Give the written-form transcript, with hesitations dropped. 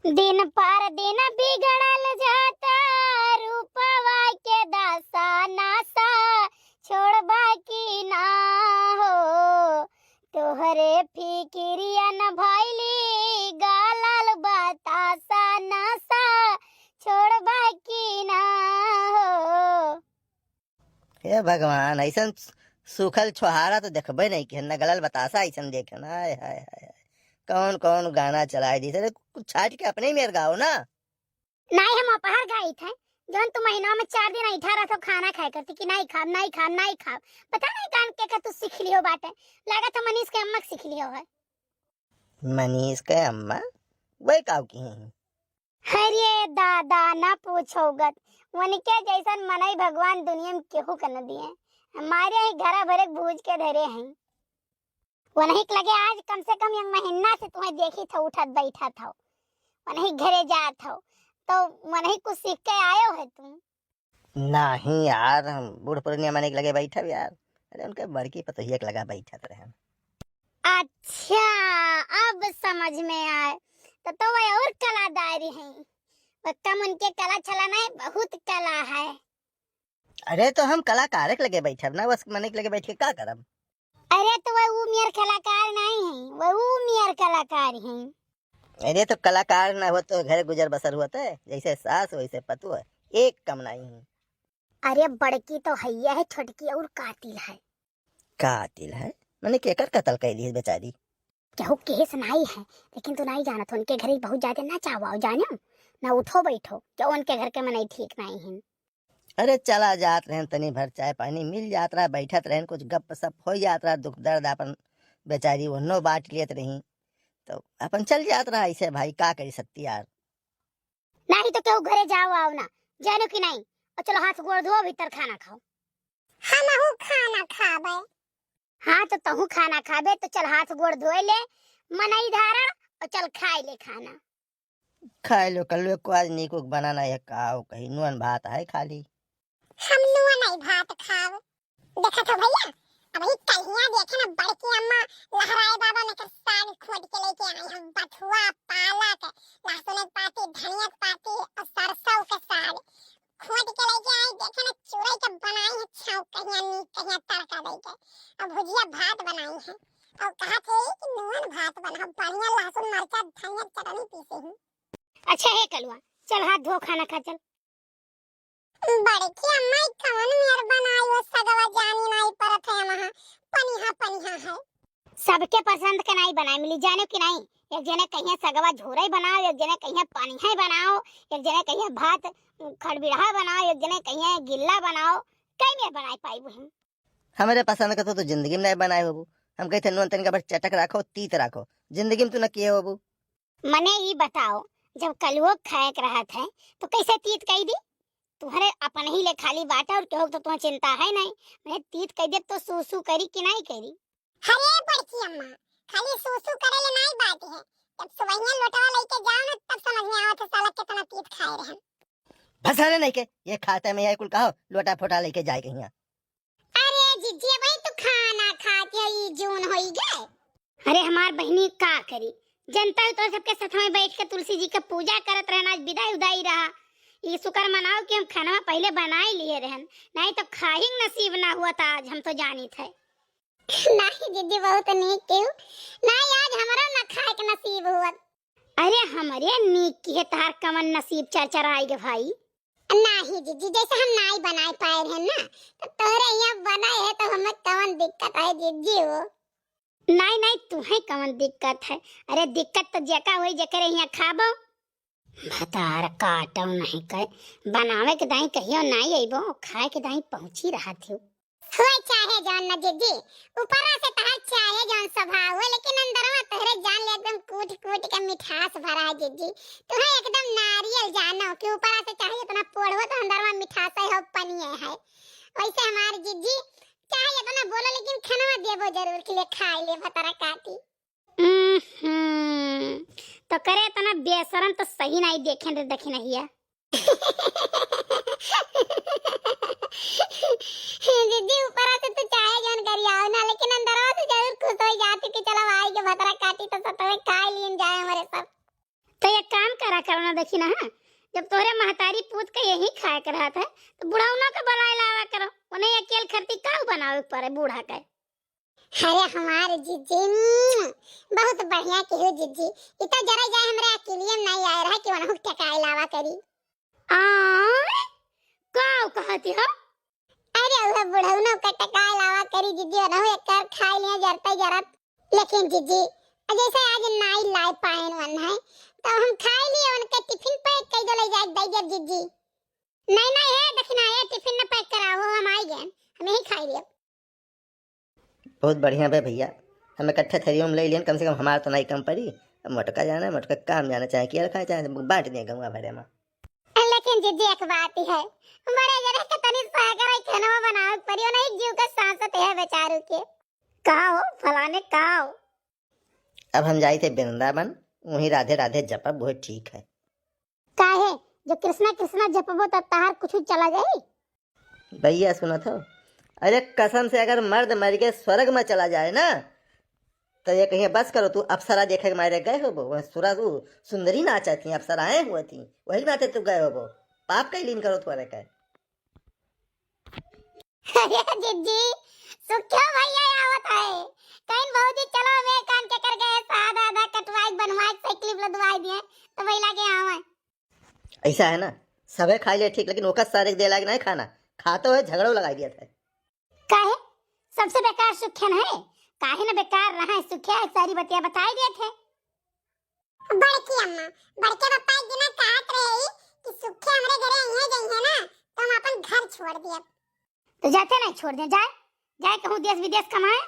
दिन पर दिन बिगड़ल जाता रूपवा के दासा नासा छोड़बा की ना हो तोहरे फिकिरिया न भइली गालल बतासा नासा छोड़बा की ना हो। हे भगवान, ऐसा सूखल छोहारा तो देखबे नहीं कि न गलल बतासा ऐसा देखना। हाय हाय हाय, कौन कौन गाना चलाए दी थे, कुछ छाट के अपने ही मेर गाओ ना। नहीं हम अपहर गई थे जौन तू महीना में 4 दिन ऐठा रहो खाना खाए करती कि नहीं खाब नहीं खाब नहीं खाब। पता नहीं कान के का तू सीख लियो बाटे, लागत है मनीष के अम्मा सीख लियो है। मनीष के अम्मा वही काव की हैं। अरे दादा ना पूछो गत उनके जैसन मनई भगवान दुनिया में केहू कर न दिए। हमारे ही घरा भरे भूज के धरे हैं वही लगे आज कम से कम एक महीना से तुम्हें देखी था उठत बैठा था वही घरे जात हो तो वही कुछ सीख के आयो है तुम। नहीं यार, हम बूढ़ पुरनिया माने के लगे बैठा यार। अरे उनके बड़की पतोहिया के लगा बैठा रहे। अच्छा अब समझ में आए तो वह और कलादारी है कम उनके कला चलाना है बहुत कला है। अरे तो हम कलाकार के लगे बैठे ना, बस मने के लगे बैठ के का करब। अरे तो वह उमियर कलाकार नहीं है वह उमियर कलाकार है। अरे तो कलाकार ना हो तो घर गुजर बसर होता है, जैसे सास वैसे पतु है, एक कम नहीं है। अरे बड़की तो हैया है छोटकी और कातिल है। कातिल है मैंने केकर कत्ल कर दी बेचारी। केहू केस नहीं है लेकिन तू नहीं जाना था उनके घर ही बहुत ज्यादा ना चाहो जानो ना उठो बैठो क्यों उनके घर के मन ठीक नहीं है। अरे चला जात रहे तनी भर चाय पानी मिल जात रहा, बैठत रहे कुछ गप सप हो जात रहा, दुख दर्द अपन बेचारी वो बांट लेत रही तो अपन चल जात रहा। ऐसे भाई का कर सकती यार। नहीं तो केहू घरे जाओ आओ ना जानो कि नहीं और चलो हाथ गोड़ धो भीतर खाना खाओ। हम खाना खाबे। हाँ तो तहू खाना खाबे तो चल हाथ गोड़ धोए ले मनई धारा और चल खाए ले खाना। खाए लो कल को आज नीको बनाना है काव कहीं नुअन भात है खाली। हम नुआ नहीं भात खाव देखा तो भैया अब ही कहिया देखे ना बड़की अम्मा लहराए बाबा में के साग खोद के लेके आई हम बथुआ पालक लहसुन की पाती धनिया की पाती और सरसों के साग खोद के लेके आई देखे ना चूरई के बनाई है छाव कहिया नी कहिया तड़का दे के और भुजिया भात बनाई है और कहा थे कि नुअन भात बना बढ़िया लहसुन मिर्चा धनिया चटनी पीसे हूं। अच्छा है कलवा चल हाथ धो खाना खा चल। बड़की अम्मा कौन मेर बनायो सगवा जानी नहीं परत है वहां पनिहा पनिहा है। सबके पसंद के नहीं बनाए मिली जानो कि नहीं एक जने कहिया सगवा झोरे बनाओ एक जने कहिया पनिहा बनाओ एक जने कहिया भात खड़बिड़ा बनाओ एक जने कहिया गिल्ला बनाओ कई में बनाई पाई बहन। हमारे पसंद का तो जिंदगी में नहीं बनाए बाबू। हम कहते नुअन तन का बस चटक रखो तीत रखो, जिंदगी में तू न किए बाबू। मने ये बताओ जब कलुओ खाए रहा था तो कैसे तीत कही दी तुम्हारे अपन ही ले खाली बाटा और केहू तो तुम्हें चिंता है नहीं मैं तीत कह दे तो सूसू करी कि नहीं करी। अरे बड़की अम्मा खाली सूसू करे ले नहीं बात है जब सुबहिया लोटवा लेके जाओ ना तब समझ में आवत है साला कितना तीत खाए रहन। भसाने नहीं के ये खाते में ये कुल कहो लोटा फोटा लेके जाए कहीं। अरे जिज्जी भाई तू खाना खाते ही जून होई गए। अरे हमार बहनी का करी जनता तो सबके साथ में बैठ के तुलसी जी का पूजा करत रहना आज विदाई उदाई रहा ये शुक्र मनाओ कि हम खाना पहले बना ही लिए रहन नहीं तो खाही नसीब ना हुआ था आज हम तो जानी थे। नहीं दीदी बहुत नीक क्यों नहीं आज हमारा ना खाए के नसीब हुआ। अरे हमारे नीक की है तार कमन नसीब चरचर आएगे भाई। नहीं दीदी जैसे हम नहीं बनाए पाए रहे ना तो तोरे यहाँ बनाए है तो हमें कमन दिक्कत है दीदी वो। नहीं नहीं तुम्हें कमन दिक्कत है अरे दिक्कत तो जका हुई जकरे यहाँ खाबो भतार काटो नहीं कहे बनावे के दाई कहियो नहीं आइबो खाए के दाई पहुंची रहा थी होय चाहे जान न दीदी ऊपरा से तहर चाहे जान स्वभाव है लेकिन अंदरवा तहरे जान ले एकदम कूट कूट के मिठास भरा है दीदी तुम्हें एकदम नारियल जानो कि ऊपरा से चाहे इतना पोड़ो तो अंदरवा मिठास है पनिए है वैसे हमारी दीदी चाहे इतना बोलो लेकिन खाना देबो जरूर के लिए खाए ले भतारा काटी। तो करे इतना बेशरम तो सही नहीं देखे रे देखी नहीं है। दीदी ऊपर से तो चाहे जान करी आओ ना लेकिन अंदर से जरूर खुश हो जाती कि चलो भाई के भतरा काटी तो सब खा लिए जाए हमारे सब। तो ये काम करा करना देखी ना, हाँ? जब तोरे महतारी पूत के यही खाए कर रहा था तो बुढ़ाउना के बुलाए लावा करो, उन्हें अकेल खरती का बनावे पड़े बूढ़ा के। अरे हमारे जीजी बहुत बढ़िया के हो जीजी, इतना जरा जाए हमरा अकेलियम नहीं आए रहा कि वनहु टकाए लावा करी। आ का कहती हो? अरे वह बुढ़ाउना के टकाए लावा करी जीजी, वनहु एक कर खाई लिया जरते जरत। लेकिन जीजी जैसे आज नाई लाई पाएन वन है तो हम खाई लिए उनके टिफिन पैक कर दो ले जाए दई जब जीजी। नहीं नहीं है दक्षिणा है, टिफिन में पैक कराओ, हम आई गए, हम यही खाई लिए। बहुत बढ़िया बे भैया, हम इकट्ठे थरियों में ले लियन, कम से कम हमारा तो नहीं कम पड़ी। अब मोटका जाना है, मोटका काम जाना, चाहे किया खाए चाहे बांट दिए गंगा भरे में। लेकिन जीजी एक बात ही है, बड़े जरे के तनी सागर आई खाना बनाओ परियो नहीं जीव का सांसत है बेचारू के। काओ फलाने काओ। अब हम जाई थे वृंदावन, वहीं राधे राधे जपब, बहुत ठीक है। काहे जो कृष्णा कृष्णा जपबो तब तार कुछ चला जाई। भैया सुना था, अरे कसम से अगर मर्द मर के स्वर्ग में चला जाए ना तो ये कहीं बस करो, तू अप्सरा देखे के मारे गए हो वो सुरा तू सुंदरी नाचा थी, अप्सराएं हुआ थी, वही नाते तू गए हो वो पाप का लीन करो तुम्हारे का। अरे जीजी सुख्यो भैया आवत है, कहीं बहुजी चलो वे काम के कर गए, सादा आधा कटवाई बनवाई से क्लिप लदवाई दिए तो वही लागे आवे। ऐसा है ना, सबे खाई ले ठीक, लेकिन ओका सारे दे लागे नहीं खाना, खातो है झगड़ो लगा दिया था। काहे सबसे बेकार सुख्यन है, काहे ना बेकार रहा है सुख्या, सारी बतिया बताई दिए थे। बड़की अम्मा बड़के पापा एक दिन कहत रहे कि सुख्या हमरे घरे यहीं गई है ना तो हम अपन घर छोड़ दिए। तो जाते नहीं छोड़ दे, जाए जाए कहूं देश विदेश कमाए।